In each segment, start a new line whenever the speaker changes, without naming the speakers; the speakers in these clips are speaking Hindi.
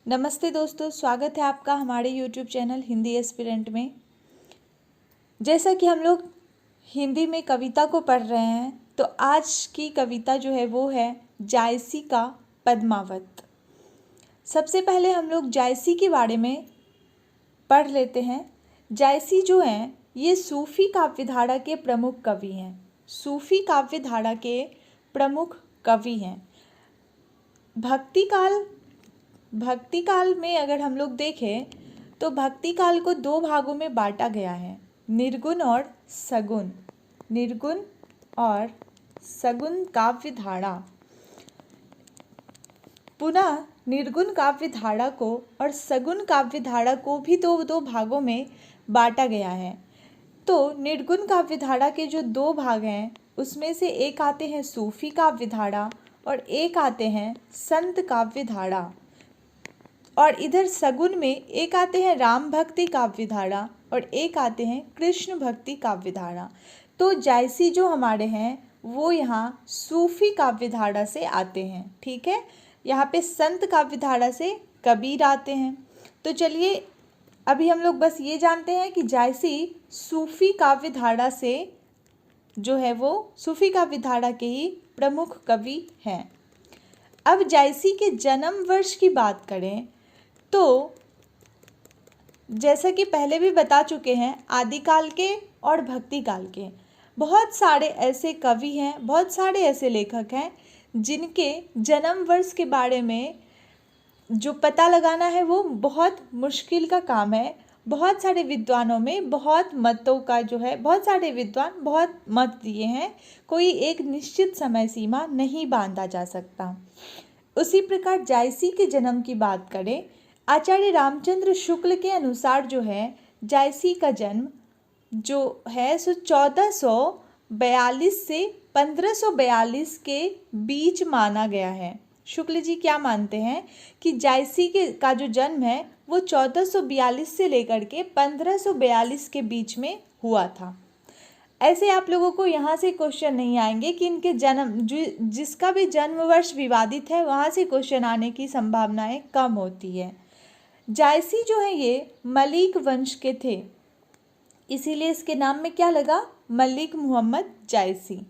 नमस्ते दोस्तों, स्वागत है आपका हमारे YouTube चैनल हिंदी एस्पिरेंट में। जैसा कि हम लोग हिंदी में कविता को पढ़ रहे हैं, तो आज की कविता जो है वो है जायसी का पद्मावत। सबसे पहले हम लोग जायसी के बारे में पढ़ लेते हैं। जायसी जो हैं ये सूफी काव्यधारा के प्रमुख कवि हैं। सूफी काव्यधारा के प्रमुख कवि हैं। भक्ति काल में अगर हम लोग देखें तो भक्ति काल को दो भागों में बांटा गया है, निर्गुण और सगुण। निर्गुण और सगुण काव्यधारा। पुनः निर्गुण काव्यधारा को और सगुण काव्यधारा को भी दो भागों में बांटा गया है। तो निर्गुण काव्यधारा के जो दो भाग हैं उसमें से एक आते हैं सूफी काव्यधारा और एक आते हैं संत काव्यधारा, और इधर सगुण में एक आते हैं राम भक्ति काव्यधारा और एक आते हैं कृष्ण भक्ति काव्यधारा। तो जायसी जो हमारे हैं वो यहाँ सूफी काव्यधारा से आते हैं। ठीक है, यहाँ पे संत काव्यधारा से कबीर आते हैं। तो चलिए अभी हम लोग बस ये जानते हैं कि जायसी सूफी काव्यधारा से जो है वो सूफी काव्यधारा के ही प्रमुख कवि हैं। अब जायसी के जन्म वर्ष की बात करें तो जैसा कि पहले भी बता चुके हैं, आदिकाल के और भक्ति काल के बहुत सारे ऐसे कवि हैं, बहुत सारे ऐसे लेखक हैं जिनके जन्म वर्ष के बारे में जो पता लगाना है वो बहुत मुश्किल का काम है। बहुत सारे विद्वानों में बहुत मतों का जो है, बहुत सारे विद्वान बहुत मत दिए हैं, कोई एक निश्चित समय सीमा नहीं बांधा जा सकता। उसी प्रकार जायसी के जन्म की बात करें, आचार्य रामचंद्र शुक्ल के अनुसार जो है जायसी का जन्म जो है सो 1442 से 1542 के बीच माना गया है। शुक्ल जी क्या मानते हैं कि जायसी का जो जन्म है वो 1442 से लेकर के 1542 के बीच में हुआ था। ऐसे आप लोगों को यहाँ से क्वेश्चन नहीं आएंगे कि इनके जन्म जिसका भी जन्म वर्ष विवादित है वहाँ से क्वेश्चन आने की संभावनाएं कम होती है। जायसी जो है ये मलिक वंश के थे, इसीलिए इसके नाम में क्या लगा, मलिक मोहम्मद जायसी।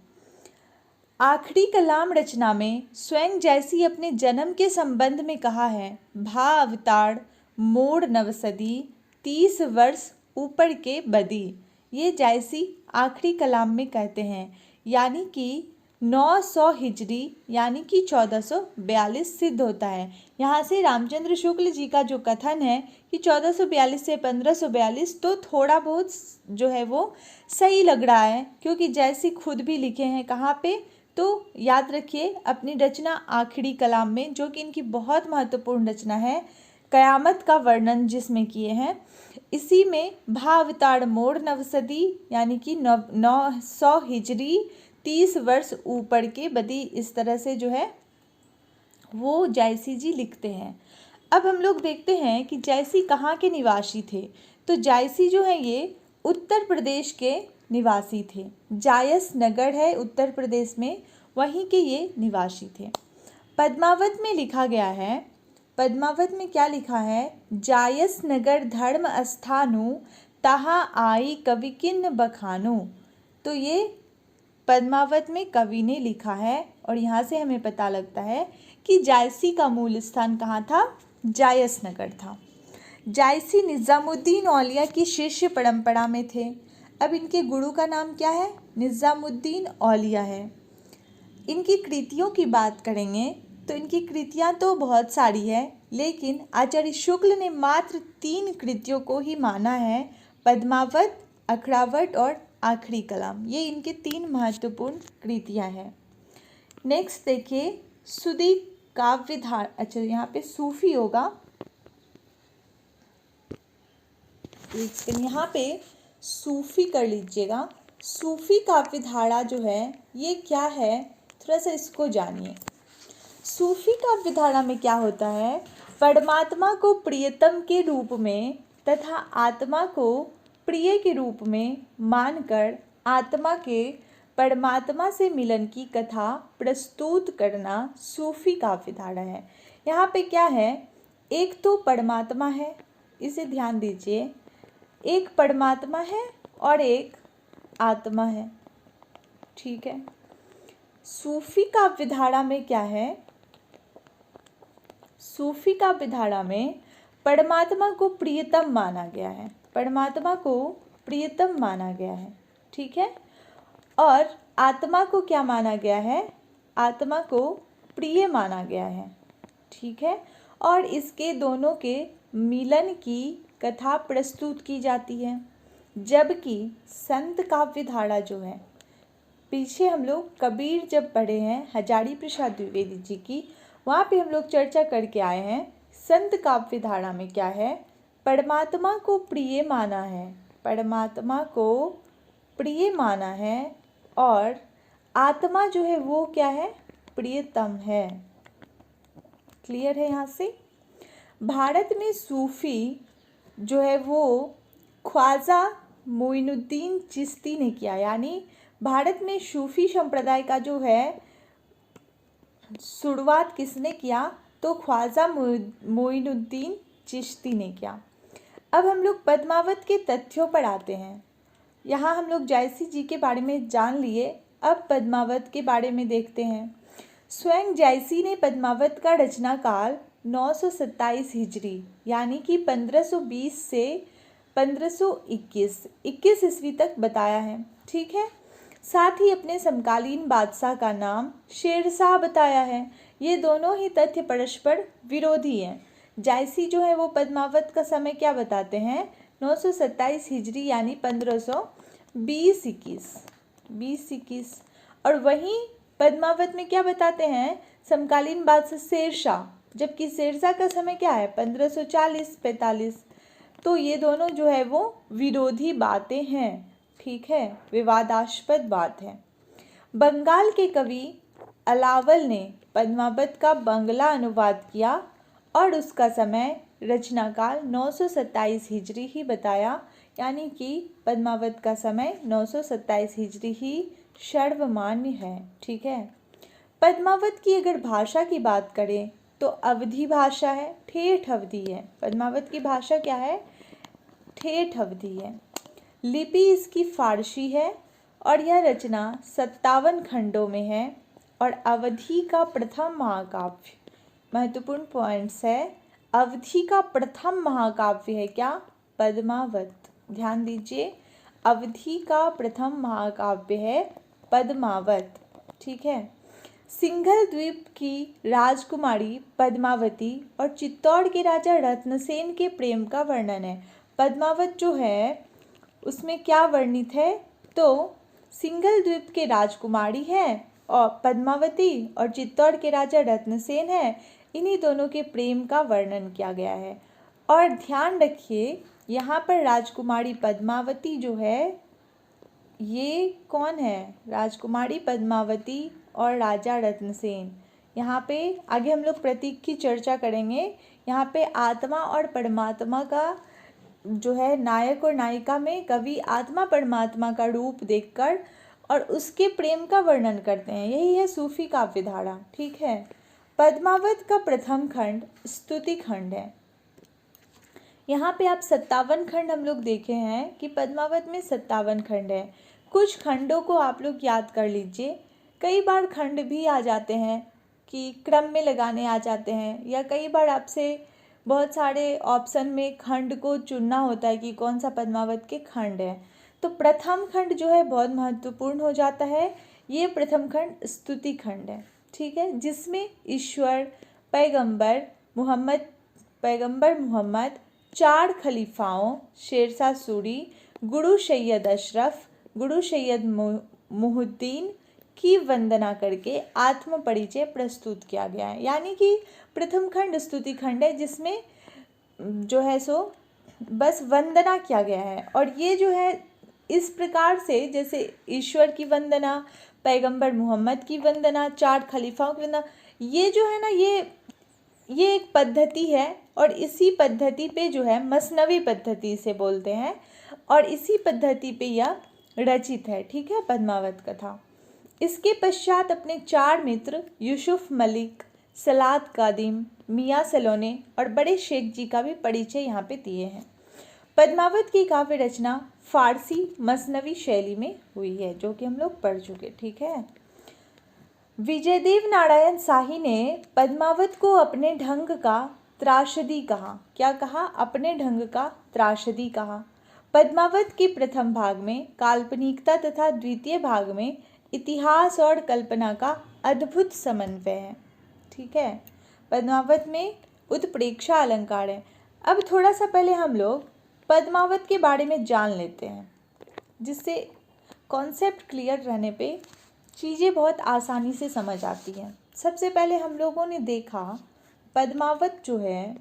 आखिरी कलाम रचना में स्वयं जायसी अपने जन्म के संबंध में कहा है, भा अवतार मोड़ नवसदी 30 वर्ष ऊपर के बदी। ये जायसी आखिरी कलाम में कहते हैं, यानी कि 900 हिजरी यानी कि 1442 सिद्ध होता है। यहाँ से रामचंद्र शुक्ल जी का जो कथन है कि 1442 से 1542 तो थोड़ा बहुत जो है वो सही लग रहा है, क्योंकि जैसी खुद भी लिखे हैं कहाँ पे, तो याद रखिए अपनी रचना आखिरी कलाम में, जो कि इनकी बहुत महत्वपूर्ण रचना है, कयामत का वर्णन जिसमें किए हैं, इसी में भावताड़ मोड़ नवसदी यानी कि 900 हिजरी 30 वर्ष ऊपर के बदी, इस तरह से जो है वो जायसी जी लिखते हैं। अब हम लोग देखते हैं कि जायसी कहाँ के निवासी थे। तो जायसी जो है ये उत्तर प्रदेश के निवासी थे। जायस नगर है उत्तर प्रदेश में, वहीं के ये निवासी थे। पद्मावत में लिखा गया है, पद्मावत में क्या लिखा है, जायस नगर धर्म स्थानु तहाँ आई कवि किन्न बखानु। तो ये पद्मावत में कवि ने लिखा है और यहाँ से हमें पता लगता है कि जायसी का मूल स्थान कहाँ था, जायस नगर था। जायसी निज़ामुद्दीन औलिया की शिष्य परंपरा में थे। अब इनके गुरु का नाम क्या है, निज़ामुद्दीन औलिया है। इनकी कृतियों की बात करेंगे तो इनकी कृतियाँ तो बहुत सारी है, लेकिन आचार्य शुक्ल ने मात्र 3 कृतियों को ही माना है, पद्मावत, अखड़ावट और आखिरी कलाम। ये इनके 3 महत्वपूर्ण कृतियाँ हैं। नेक्स्ट देखिए सुदी काव्यधारा, अच्छा यहाँ पे सूफी होगा, यहाँ पे सूफी कर लीजिएगा। सूफी काव्यधारा जो है ये क्या है, थोड़ा सा इसको जानिए। सूफी काव्यधारा में क्या होता है, परमात्मा को प्रियतम के रूप में तथा आत्मा को प्रिय के रूप में मानकर आत्मा के परमात्मा से मिलन की कथा प्रस्तुत करना सूफी काव्यधारा है। यहाँ पे क्या है एक तो परमात्मा है, इसे ध्यान दीजिए, एक परमात्मा है और एक आत्मा है, ठीक है। सूफी काव्यधारा में क्या है, सूफी काव्यधारा में परमात्मा को प्रियतम माना गया है, परमात्मा को प्रियतम माना गया है, ठीक है। और आत्मा को क्या माना गया है, आत्मा को प्रिय माना गया है, ठीक है। और इसके दोनों के मिलन की कथा प्रस्तुत की जाती है। जबकि संत काव्यधारा जो है, पीछे हम लोग कबीर जब पढ़े हैं हजारी प्रसाद द्विवेदी जी की, वहाँ पे हम लोग चर्चा करके आए हैं। संत काव्यधारा में क्या है, परमात्मा को प्रिय माना है, परमात्मा को प्रिय माना है और आत्मा जो है वो क्या है, प्रियतम है। क्लियर है यहाँ से। भारत में सूफी जो है वो ख्वाजा मोइनुद्दीन चिश्ती ने किया, यानी भारत में सूफी संप्रदाय का जो है शुरुआत किसने किया, तो ख्वाजा मोइनुद्दीन चिश्ती ने किया। अब हम लोग पद्मावत के तथ्यों पर आते हैं। यहाँ हम लोग जायसी जी के बारे में जान लिए, अब पद्मावत के बारे में देखते हैं। स्वयं जायसी ने पद्मावत का रचना काल 927 हिजरी यानी कि 1520 से 1521 ईस्वी तक बताया है, ठीक है। साथ ही अपने समकालीन बादशाह का नाम शेरशाह बताया है। ये दोनों ही तथ्य परस्पर विरोधी हैं। जायसी जो है वो पद्मावत का समय क्या बताते हैं, 927 हिजरी यानी 1520-21, और वहीं पद्मावत में क्या बताते हैं, समकालीन बादशाह शेरशाह, जबकि शेरशाह का समय क्या है 1540-45। तो ये दोनों जो है वो विरोधी बातें हैं, ठीक है, विवादास्पद बात है। बंगाल के कवि अलावल ने पद्मावत का बंगला अनुवाद किया और उसका समय रचनाकाल 927 हिजरी ही बताया, यानी कि पद्मावत का समय 927 हिजरी ही सर्वमान्य है, ठीक है। पद्मावत की अगर भाषा की बात करें तो अवधी भाषा है, ठेठ अवधी है। पद्मावत की भाषा क्या है, ठेठ अवधी है। लिपि इसकी फारसी है और यह रचना 57 खंडों में है और अवधी का प्रथम महाकाव्य, महत्वपूर्ण पॉइंट्स है, अवधी का प्रथम महाकाव्य है क्या, पद्मावत। ध्यान दीजिए, अवधी का प्रथम महाकाव्य है पद्मावत, ठीक है। सिंघल द्वीप की राजकुमारी पद्मावती और चित्तौड़ के राजा रत्नसेन के प्रेम का वर्णन है। पद्मावत जो है उसमें क्या वर्णित है, तो सिंघल द्वीप के राजकुमारी है और पद्मावती और चित्तौड़ के राजा रत्नसेन है, इन्हीं दोनों के प्रेम का वर्णन किया गया है। और ध्यान रखिए यहाँ पर राजकुमारी पद्मावती जो है ये कौन है, राजकुमारी पद्मावती और राजा रत्नसेन। यहाँ पे आगे हम लोग प्रतीक की चर्चा करेंगे। यहाँ पे आत्मा और परमात्मा का जो है नायक और नायिका में कवि आत्मा परमात्मा का रूप देखकर और उसके प्रेम का वर्णन करते हैं, यही है सूफी काव्यधारा, ठीक है। पद्मावत का प्रथम खंड स्तुति खंड है। यहाँ पे आप 57 खंड हम लोग देखे हैं कि पद्मावत में 57 खंड है। कुछ खंडों को आप लोग याद कर लीजिए। कई बार खंड भी आ जाते हैं कि क्रम में लगाने आ जाते हैं, या कई बार आपसे बहुत सारे ऑप्शन में खंड को चुनना होता है कि कौन सा पद्मावत के खंड है। तो प्रथम खंड जो है बहुत महत्वपूर्ण हो जाता है। ये प्रथम खंड स्तुति खंड है, ठीक है, जिसमें ईश्वर, पैगंबर मोहम्मद, 4 खलीफाओं शेरशाह सूरी, गुरु सैयद अशरफ, गुरु सैयद मुहुद्दीन की वंदना करके आत्म परिचय प्रस्तुत किया गया है। यानी कि प्रथम खंड स्तुति खंड है जिसमें जो है सो बस वंदना किया गया है। और ये जो है इस प्रकार से, जैसे ईश्वर की वंदना, पैगंबर मोहम्मद की वंदना, 4 खलीफाओं की वंदना, ये जो है ना ये एक पद्धति है। और इसी पद्धति पे जो है मसनवी पद्धति से बोलते हैं, और इसी पद्धति पे यह रचित है, ठीक है, पद्मावत कथा। इसके पश्चात अपने 4 मित्र यूसुफ मलिक, सलात कादिम, मियाँ सलोने और बड़े शेख जी का भी परिचय यहाँ पे दिए हैं। पद्मावत की काव्य रचना फारसी मसनवी शैली में हुई है, जो कि हम लोग पढ़ चुके, ठीक है। विजयदेव नारायण शाही ने पद्मावत को अपने ढंग का त्रासदी कहा। क्या कहा? अपने ढंग का त्रासदी कहा। पद्मावत के प्रथम भाग में काल्पनिकता तथा द्वितीय भाग में इतिहास और कल्पना का अद्भुत समन्वय है, ठीक है। पद्मावत में उत्प्रेक्षा अलंकार है। अब थोड़ा सा पहले हम लोग पद्मावत के बारे में जान लेते हैं, जिससे कॉन्सेप्ट क्लियर रहने पे चीज़ें बहुत आसानी से समझ आती हैं। सबसे पहले हम लोगों ने देखा पद्मावत जो है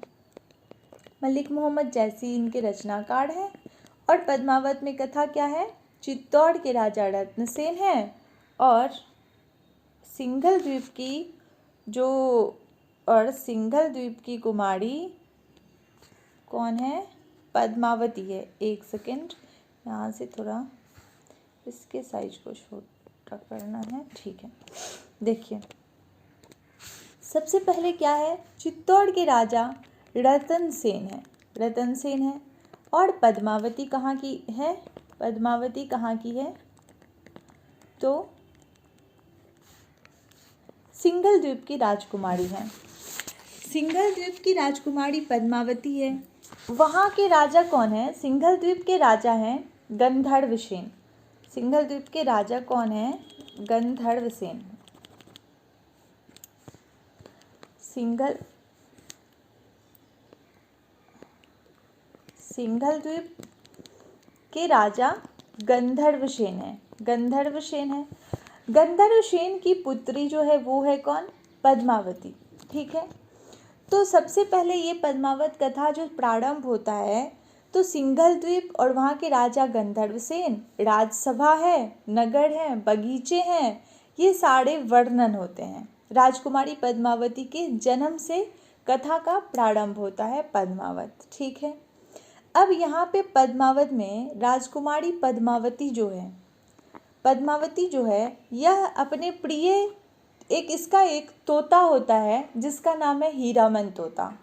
मलिक मोहम्मद जैसी इनके रचनाकार हैं, और पद्मावत में कथा क्या है? चित्तौड़ के राजा रत्नसेन हैं और सिंघल द्वीप की कुमारी कौन है? पद्मावती है। एक सेकंड, यहाँ से थोड़ा इसके साइज को छोटा करना है, ठीक है। देखिए, सबसे पहले क्या है? चित्तौड़ के राजा रतनसेन है और पद्मावती कहाँ की है? पद्मावती कहाँ की है? तो सिंघल द्वीप की राजकुमारी है। सिंघल द्वीप की राजकुमारी पद्मावती है। वहाँ के राजा कौन है? सिंघल द्वीप के राजा हैं गंधर्वसेन। सिंघल द्वीप के राजा कौन है? गंधर्वसेन। सिंघल द्वीप के राजा गंधर्वसेन है। गंधर्वसेन की पुत्री जो है वो है कौन? पद्मावती, ठीक है। तो सबसे पहले ये पद्मावत कथा जो प्रारंभ होता है, तो सिंघल द्वीप और वहाँ के राजा गंधर्वसेन, राजसभा है, नगर है, बगीचे हैं, ये सारे वर्णन होते हैं। राजकुमारी पद्मावती के जन्म से कथा का प्रारंभ होता है पद्मावत, ठीक है। अब यहाँ पे पद्मावत में राजकुमारी पद्मावती जो है यह अपने प्रिय एक तोता होता है जिसका नाम है हीरामन तोता।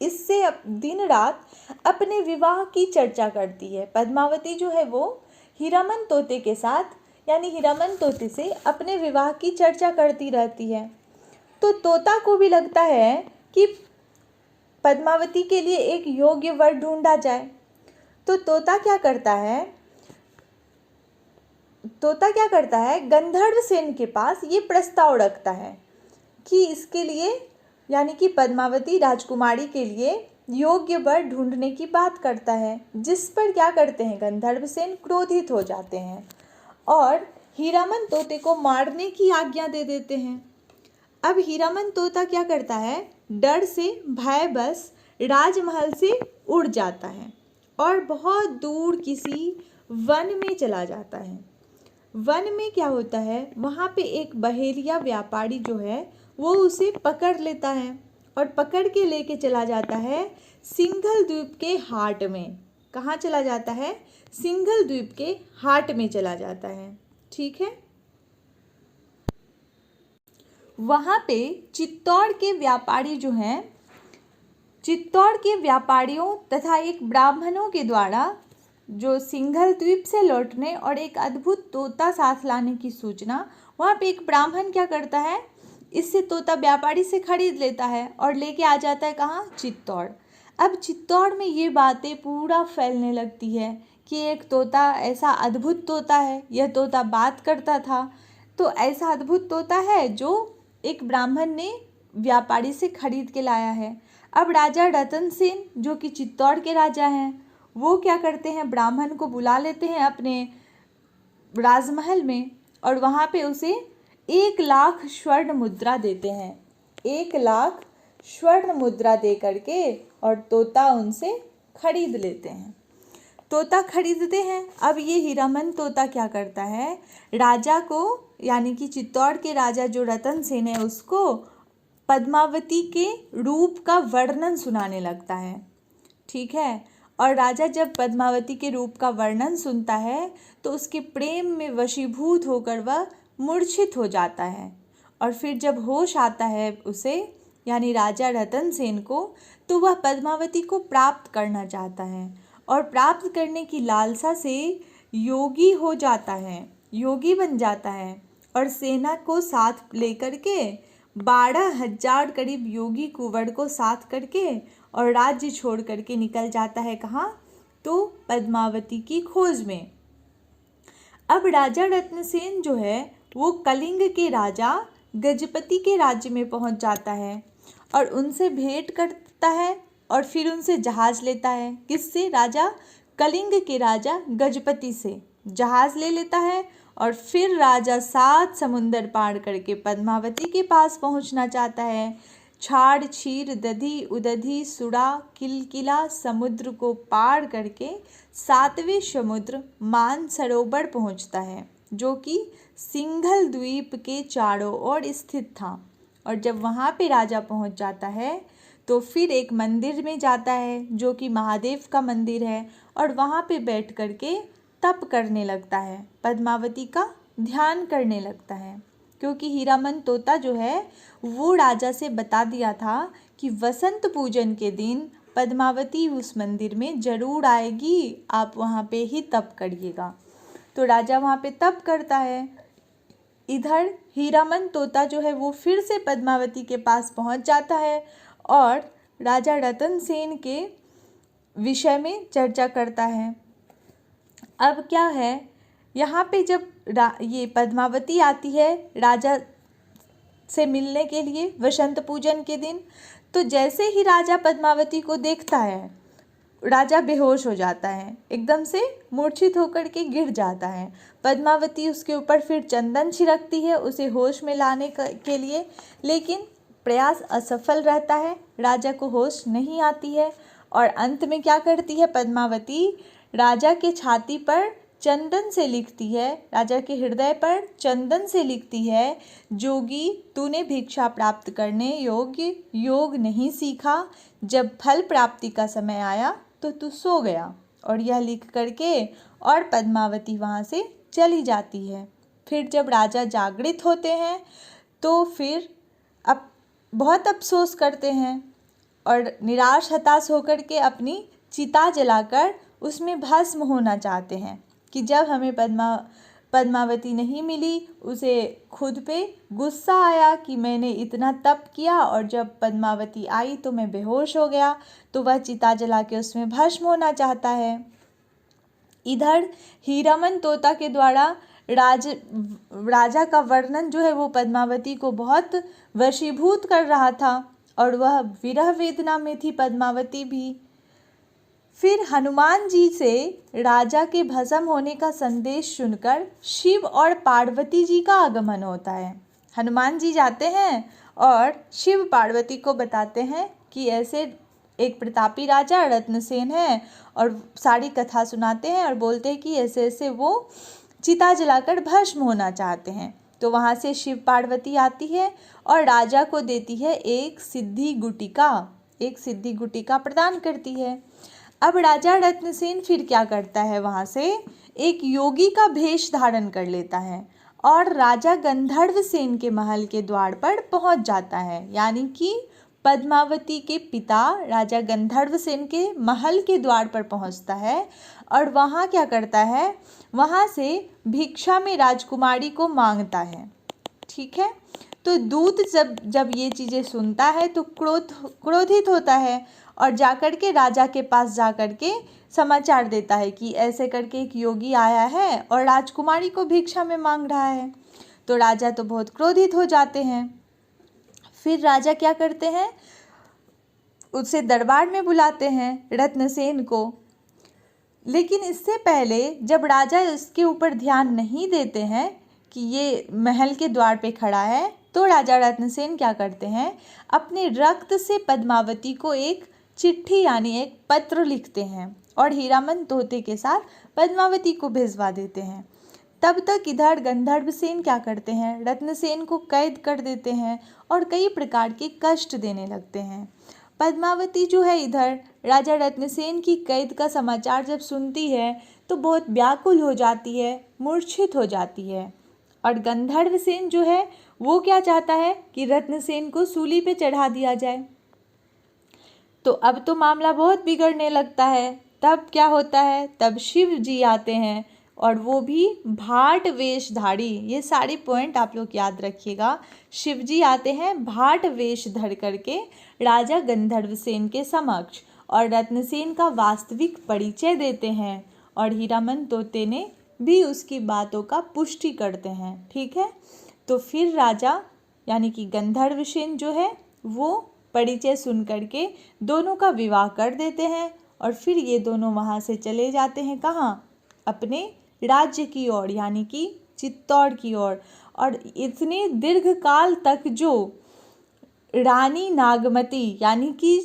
इससे दिन रात अपने विवाह की चर्चा करती है। पद्मावती जो है वो हीरामन तोते के साथ, यानी हीरामन तोते से अपने विवाह की चर्चा करती रहती है। तो तोता को भी लगता है कि पद्मावती के लिए एक योग्य वर ढूंढा जाए। तो तोता क्या करता है? गंधर्वसेन के पास ये प्रस्ताव रखता है कि इसके लिए, यानी कि पद्मावती राजकुमारी के लिए योग्य वर ढूंढने की बात करता है, जिस पर क्या करते हैं? गंधर्वसेन क्रोधित हो जाते हैं और हीरामन तोते को मारने की आज्ञा दे देते हैं। अब हीरामन तोता क्या करता है? डर से भयवश राजमहल से उड़ जाता है और बहुत दूर किसी वन में चला जाता है। वन में क्या होता है? वहाँ पे एक बहेलिया व्यापारी जो है वो उसे पकड़ लेता है और पकड़ के लेके चला जाता है सिंघल द्वीप के हाट में। कहाँ चला जाता है? सिंघल द्वीप के हाट में चला जाता है, ठीक है। वहाँ पे चित्तौड़ के व्यापारियों तथा एक ब्राह्मणों के द्वारा जो सिंघल द्वीप से लौटने और एक अद्भुत तोता साथ लाने की सूचना, वहाँ पे एक ब्राह्मण क्या करता है? इससे तोता व्यापारी से खरीद लेता है और लेके आ जाता है कहाँ? चित्तौड़। अब चित्तौड़ में ये बातें पूरा फैलने लगती है कि एक तोता, ऐसा अद्भुत तोता है, यह तोता बात करता था। तो ऐसा अद्भुत तोता है जो एक ब्राह्मण ने व्यापारी से खरीद के लाया है। अब राजा रतनसेन जो कि चित्तौड़ के राजा हैं, वो क्या करते हैं? ब्राह्मण को बुला लेते हैं अपने राजमहल में और वहाँ पे उसे 1 लाख स्वर्ण मुद्रा देते हैं। 1 लाख स्वर्ण मुद्रा दे करके और तोता उनसे खरीद लेते हैं। तोता खरीदते हैं। अब ये हीरामन तोता क्या करता है? राजा को, यानी कि चित्तौड़ के राजा जो रतनसेन है, उसको पद्मावती के रूप का वर्णन सुनाने लगता है, ठीक है। और राजा जब पद्मावती के रूप का वर्णन सुनता है तो उसके प्रेम में वशीभूत होकर वह मूर्छित हो जाता है और फिर जब होश आता है उसे, यानी राजा रतन सेन को, तो वह पद्मावती को प्राप्त करना चाहता है और प्राप्त करने की लालसा से योगी हो जाता है, योगी बन जाता है और सेना को साथ लेकर के 12,000 करीब योगी कुंवर को साथ करके और राज्य छोड़ करके निकल जाता है। कहाँ? तो पद्मावती की खोज में। अब राजा रत्नसेन जो है वो कलिंग के राजा गजपति के राज्य में पहुंच जाता है और उनसे भेंट करता है और फिर उनसे जहाज लेता है। किससे? राजा कलिंग के राजा गजपति से जहाज ले लेता है और फिर राजा 7 समुंदर पार करके पद्मावती के पास पहुंचना चाहता है। छाड़ छीर दधी उदधी सुड़ा किलकिला समुद्र को पार करके 7वें समुद्र मानसरोवर पहुंचता है, जो कि सिंघल द्वीप के चारों ओर स्थित था। और जब वहाँ पे राजा पहुँच जाता है तो फिर एक मंदिर में जाता है जो कि महादेव का मंदिर है और वहाँ पे बैठ करके तप करने लगता है, पद्मावती का ध्यान करने लगता है। क्योंकि हीरामन तोता जो है वो राजा से बता दिया था कि वसंत पूजन के दिन पद्मावती उस मंदिर में ज़रूर आएगी, आप वहाँ पे ही तप करिएगा। तो राजा वहाँ पे तप करता है। इधर हीरामन तोता जो है वो फिर से पद्मावती के पास पहुँच जाता है और राजा रतन सेन के विषय में चर्चा करता है। अब क्या है, यहाँ पे जब ये पद्मावती आती है राजा से मिलने के लिए वसंत पूजन के दिन, तो जैसे ही राजा पद्मावती को देखता है राजा बेहोश हो जाता है, एकदम से मूर्छित होकर के गिर जाता है। पद्मावती उसके ऊपर फिर चंदन छिड़कती है उसे होश में लाने के लिए, लेकिन प्रयास असफल रहता है, राजा को होश नहीं आती है। और अंत में क्या करती है पद्मावती, राजा के छाती पर चंदन से लिखती है, राजा के हृदय पर चंदन से लिखती है, जोगी तूने भिक्षा प्राप्त करने योग्य योग नहीं सीखा, जब फल प्राप्ति का समय आया तो तू सो गया। और यह लिख करके और पद्मावती वहाँ से चली जाती है। फिर जब राजा जागृत होते हैं तो फिर अब बहुत अफसोस करते हैं और निराश हताश होकर के अपनी चिता जलाकर उसमें भस्म होना चाहते हैं कि जब हमें पद्मावती नहीं मिली, उसे खुद पे गुस्सा आया कि मैंने इतना तप किया और जब पद्मावती आई तो मैं बेहोश हो गया, तो वह चिता जला के उसमें भस्म होना चाहता है। इधर हीरामन तोता के द्वारा राजा का वर्णन जो है वो पद्मावती को बहुत वशीभूत कर रहा था और वह विरह वेदना में थी पद्मावती भी। फिर हनुमान जी से राजा के भस्म होने का संदेश सुनकर शिव और पार्वती जी का आगमन होता है। हनुमान जी जाते हैं और शिव पार्वती को बताते हैं कि ऐसे एक प्रतापी राजा रत्नसेन है और सारी कथा सुनाते हैं और बोलते हैं कि ऐसे ऐसे वो चिता जलाकर भस्म होना चाहते हैं। तो वहाँ से शिव पार्वती आती है और राजा को देती है एक सिद्धि गुटिका प्रदान करती है। अब राजा रत्नसेन फिर क्या करता है, वहाँ से एक योगी का भेष धारण कर लेता है और राजा गंधर्व सेन के महल के द्वार पर पहुँच जाता है, यानी कि पद्मावती के पिता राजा गंधर्व सेन के महल के द्वार पर पहुँचता है और वहाँ क्या करता है, वहाँ से भिक्षा में राजकुमारी को मांगता है। ठीक है, तो दूत जब ये चीज़ें सुनता है तो क्रोधित होता है और जाकर के राजा के पास जाकर के समाचार देता है कि ऐसे करके एक योगी आया है और राजकुमारी को भिक्षा में मांग रहा है। तो राजा तो बहुत क्रोधित हो जाते हैं। फिर राजा क्या करते हैं, उसे दरबार में बुलाते हैं रत्नसेन को। लेकिन इससे पहले जब राजा इसके ऊपर ध्यान नहीं देते हैं कि ये महल के द्वार पे खड़ा है, तो राजा रत्नसेन क्या करते हैं, अपने रक्त से पद्मावती को एक चिट्ठी यानी एक पत्र लिखते हैं और हीरामन तोते के साथ पद्मावती को भिजवा देते हैं। तब तक इधर गंधर्वसेन क्या करते हैं, रत्नसेन को कैद कर देते हैं और कई प्रकार के कष्ट देने लगते हैं। पद्मावती जो है इधर राजा रत्नसेन की कैद का समाचार जब सुनती है तो बहुत व्याकुल हो जाती है, मूर्छित हो जाती है और गंधर्वसेन जो है वो क्या चाहता है कि रत्नसेन को सूली पे चढ़ा दिया जाए। तो अब तो मामला बहुत बिगड़ने लगता है। तब क्या होता है, तब शिव जी आते हैं और वो भी भाट वेशधारी। ये सारी पॉइंट आप लोग याद रखिएगा। शिव जी आते हैं भाट वेश धर करके राजा गंधर्वसेन के समक्ष और रत्नसेन का वास्तविक परिचय देते हैं और हीरामन तोते ने भी उसकी बातों का पुष्टि करते हैं। ठीक है, तो फिर राजा यानी कि गंधर्वसेन जो है वो परिचय सुन करके दोनों का विवाह कर देते हैं और फिर ये दोनों वहाँ से चले जाते हैं कहाँ, अपने राज्य की ओर यानी कि चित्तौड़ की ओर। और इतने दीर्घ काल तक जो रानी नागमती यानी कि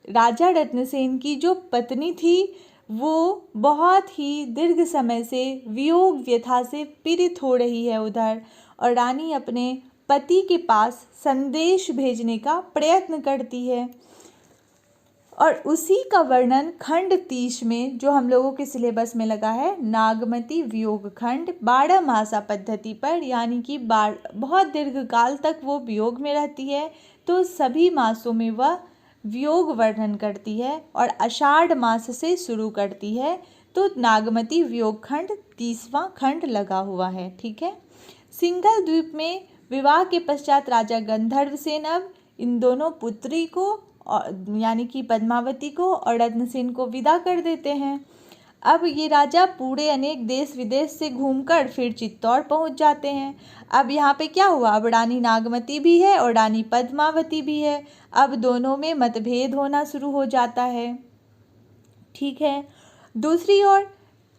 राजा रत्नसेन की जो पत्नी थी वो बहुत ही दीर्घ समय से वियोग व्यथा से पीड़ित हो रही है उधर, और रानी अपने पति के पास संदेश भेजने का प्रयत्न करती है। और उसी का वर्णन खंड 30 में जो हम लोगों के सिलेबस में लगा है, नागमती वियोग खंड 12 मासा पद्धति पर, यानी कि बहुत दीर्घ काल तक वो वियोग में रहती है, तो सभी मासों में वह वियोग वर्णन करती है और आषाढ़ मास से शुरू करती है। तो नागमती वियोग खंड 30वां खंड लगा हुआ है। ठीक है, सिंघल द्वीप में विवाह के पश्चात राजा गंधर्वसेन अब इन दोनों पुत्री को यानी कि पद्मावती को और रत्नसेन को विदा कर देते हैं। अब ये राजा पूरे अनेक देश विदेश से घूमकर फिर चित्तौड़ पहुंच जाते हैं। अब यहाँ पे क्या हुआ, अब रानी नागमती भी है और रानी पद्मावती भी है। अब दोनों में मतभेद होना शुरू हो जाता है। ठीक है, दूसरी ओर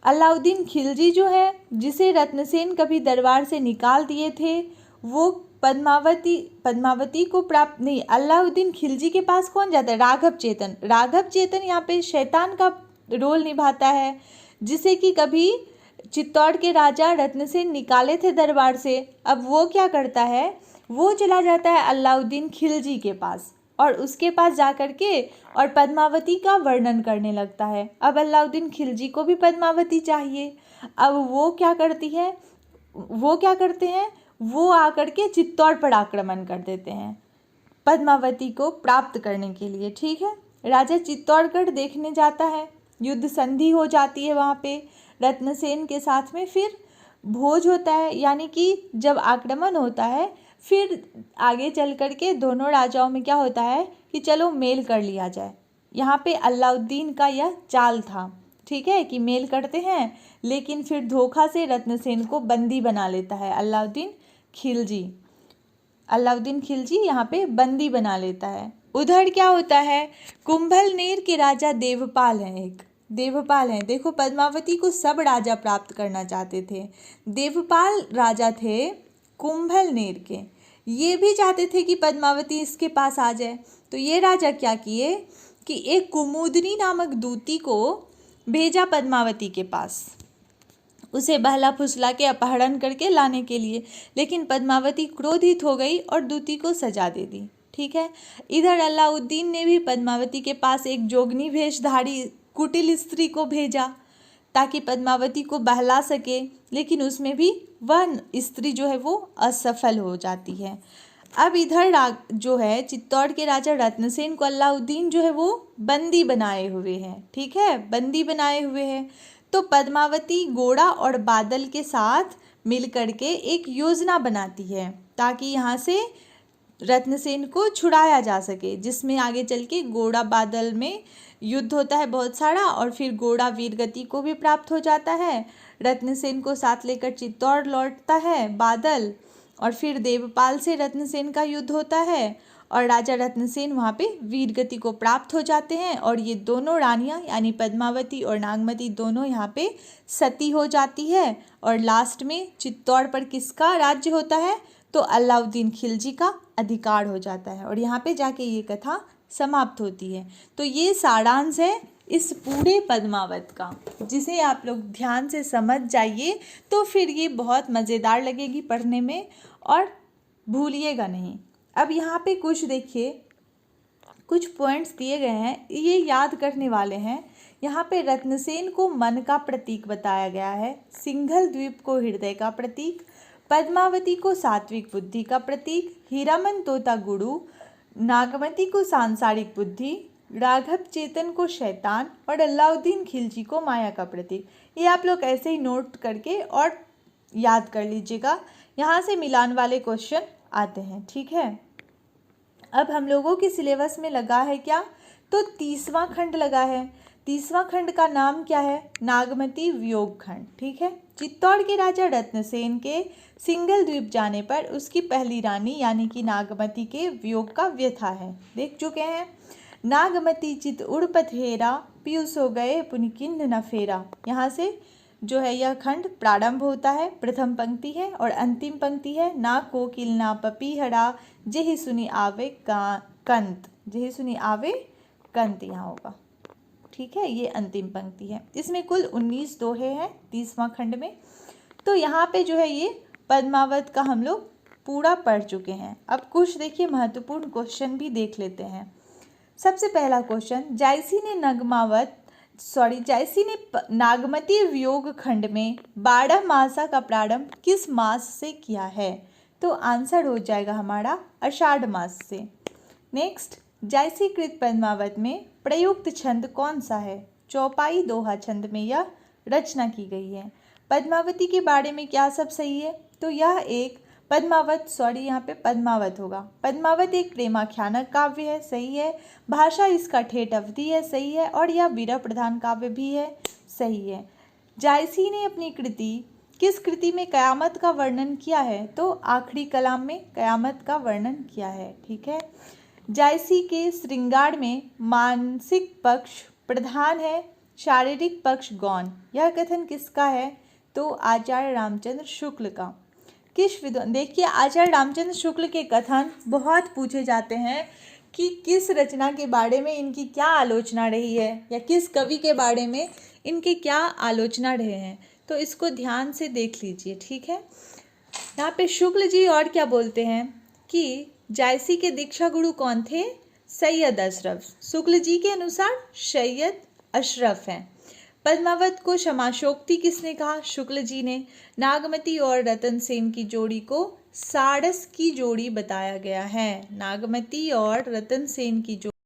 अलाउद्दीन खिलजी जो है, जिसे रत्नसेन कभी दरबार से निकाल दिए थे, वो पद्मावती को प्राप्त नहीं, अलाउद्दीन खिलजी के पास कौन जाता है, राघव चेतन यहाँ पे शैतान का रोल निभाता है, जिसे कि कभी चित्तौड़ के राजा रत्नसेन निकाले थे दरबार से। अब वो क्या करता है, वो चला जाता है अलाउद्दीन खिलजी के पास और उसके पास जा कर के और पद्मावती का वर्णन करने लगता है। अब अलाउद्दीन खिलजी को भी पद्मावती चाहिए। अब वो क्या करते हैं, वो आकर के चित्तौड़ पर आक्रमण कर देते हैं पद्मावती को प्राप्त करने के लिए। ठीक है, राजा चित्तौड़गढ़ देखने जाता है, युद्ध संधि हो जाती है वहाँ पे रत्नसेन के साथ में, फिर भोज होता है, यानी कि जब आक्रमण होता है फिर आगे चल कर के दोनों राजाओं में क्या होता है कि चलो मेल कर लिया जाए। यहाँ पे अलाउद्दीन का यह चाल था, ठीक है, कि मेल करते हैं, लेकिन फिर धोखा से रत्नसेन को बंदी बना लेता है अलाउद्दीन खिलजी यहाँ पे बंदी बना लेता है। उधर क्या होता है, कुंभलनेर के राजा देवपाल हैं। देखो, पद्मावती को सब राजा प्राप्त करना चाहते थे। देवपाल राजा थे कुंभलनेर के, ये भी चाहते थे कि पद्मावती इसके पास आ जाए। तो ये राजा क्या किए कि एक कुमुदनी नामक दूती को भेजा पद्मावती के पास, उसे बहला फुसला के अपहरण करके लाने के लिए, लेकिन पद्मावती क्रोधित हो गई और दूती को सजा दे दी। ठीक है, इधर अलाउद्दीन ने भी पद्मावती के पास एक जोगनी वेशधारी कुटिल स्त्री को भेजा ताकि पद्मावती को बहला सके, लेकिन उसमें भी वह स्त्री जो है वो असफल हो जाती है। अब इधर जो है चित्तौड़ के राजा रत्नसेन को अलाउद्दीन जो है वो बंदी बनाए हुए हैं। ठीक है, बंदी बनाए हुए हैं। तो पद्मावती गोड़ा और बादल के साथ मिल करके एक योजना बनाती है ताकि यहाँ से रत्नसेन को छुड़ाया जा सके, जिसमें आगे चल के गोड़ा बादल में युद्ध होता है बहुत सारा, और फिर गोड़ा वीरगति को भी प्राप्त हो जाता है। रत्नसेन को साथ लेकर चित्तौड़ लौटता है बादल, और फिर देवपाल से रत्नसेन का युद्ध होता है और राजा रत्नसेन वहाँ पे वीरगति को प्राप्त हो जाते हैं। और ये दोनों रानियाँ यानी पद्मावती और नागमती दोनों यहाँ पे सती हो जाती है, और लास्ट में चित्तौड़ पर किसका राज्य होता है, तो अलाउद्दीन खिलजी का अधिकार हो जाता है, और यहाँ पे जाके ये कथा समाप्त होती है। तो ये सारांश है इस पूरे पद्मावत का, जिसे आप लोग ध्यान से समझ जाइए तो फिर ये बहुत मज़ेदार लगेगी पढ़ने में और भूलिएगा नहीं। अब यहाँ पे कुछ देखिए, कुछ पॉइंट्स दिए गए हैं, ये याद करने वाले हैं। यहाँ पे रत्नसेन को मन का प्रतीक बताया गया है, सिंघल द्वीप को हृदय का प्रतीक, पद्मावती को सात्विक बुद्धि का प्रतीक, हीरामन तोता गुरु, नागमती को सांसारिक बुद्धि, राघव चेतन को शैतान और अलाउद्दीन खिलजी को माया का प्रतीक। ये आप लोग ऐसे ही नोट करके और याद कर लीजिएगा, यहाँ से मिलान वाले क्वेश्चन आते हैं। ठीक है, अब हम लोगों के सिलेबस में लगा है क्या, तो 30वां खंड लगा है। 30वां खंड का नाम क्या है, नागमती वियोग खंड। ठीक है, चित्तौड़ के राजा रत्नसेन के सिंघल द्वीप जाने पर उसकी पहली रानी यानी कि नागमती के वियोग का व्यथा है, देख चुके हैं। नागमती चित उड़ पथेरा, पीयूष हो गए पुनिकिंद न फेरा। यहाँ से जो है यह खंड प्रारंभ होता है, प्रथम पंक्ति है और अंतिम पंक्ति है, ना कोकिल ना पपीहरा, जेहि सुनी आवे कंत, जेहि सुनी आवे कंत यहाँ होगा। ठीक है, ये अंतिम पंक्ति है। इसमें कुल 19 दोहे हैं 30वां खंड में। तो यहाँ पे जो है ये पद्मावत का हम लोग पूरा पढ़ चुके हैं। अब कुछ देखिए महत्वपूर्ण क्वेश्चन भी देख लेते हैं। सबसे पहला क्वेश्चन, जायसी ने नागमती वियोग खंड में 12 मासा का प्रारंभ किस मास से किया है, तो आंसर हो जाएगा हमारा आषाढ़ मास से। नेक्स्ट, जायसी कृत पद्मावत में प्रयुक्त छंद कौन सा है, चौपाई दोहा छंद में यह रचना की गई है। पद्मावती के बारे में क्या सब सही है, तो यह एक यहाँ पे पद्मावत होगा। पद्मावत एक प्रेमाख्यानक काव्य है, सही है। भाषा इसका ठेठ अवधि है, सही है। और यह विरह प्रधान काव्य भी है, सही है। जायसी ने अपनी किस कृति में कयामत का वर्णन किया है, तो आखिरी कलाम में कयामत का वर्णन किया है। ठीक है, जायसी के श्रृंगार में मानसिक पक्ष प्रधान है, शारीरिक पक्ष गौण। यह कथन किसका है, तो आचार्य रामचंद्र शुक्ल का। किस विद्वान, देखिए आचार्य रामचंद्र शुक्ल के कथन बहुत पूछे जाते हैं कि किस रचना के बारे में इनकी क्या आलोचना रही है या किस कवि के बारे में इनके क्या आलोचना रहे हैं, तो इसको ध्यान से देख लीजिए। ठीक है, यहाँ पे शुक्ल जी और क्या बोलते हैं कि जायसी के दीक्षा गुरु कौन थे, सैयद अशरफ। शुक्ल जी के अनुसार सैयद अशरफ हैं। पद्मावत को क्षमाशोक्ति किसने कहा, शुक्ल जी ने। नागमती और रतन सेन की जोड़ी को सारस की जोड़ी बताया गया है। नागमती और रतन सेन की जोड़ी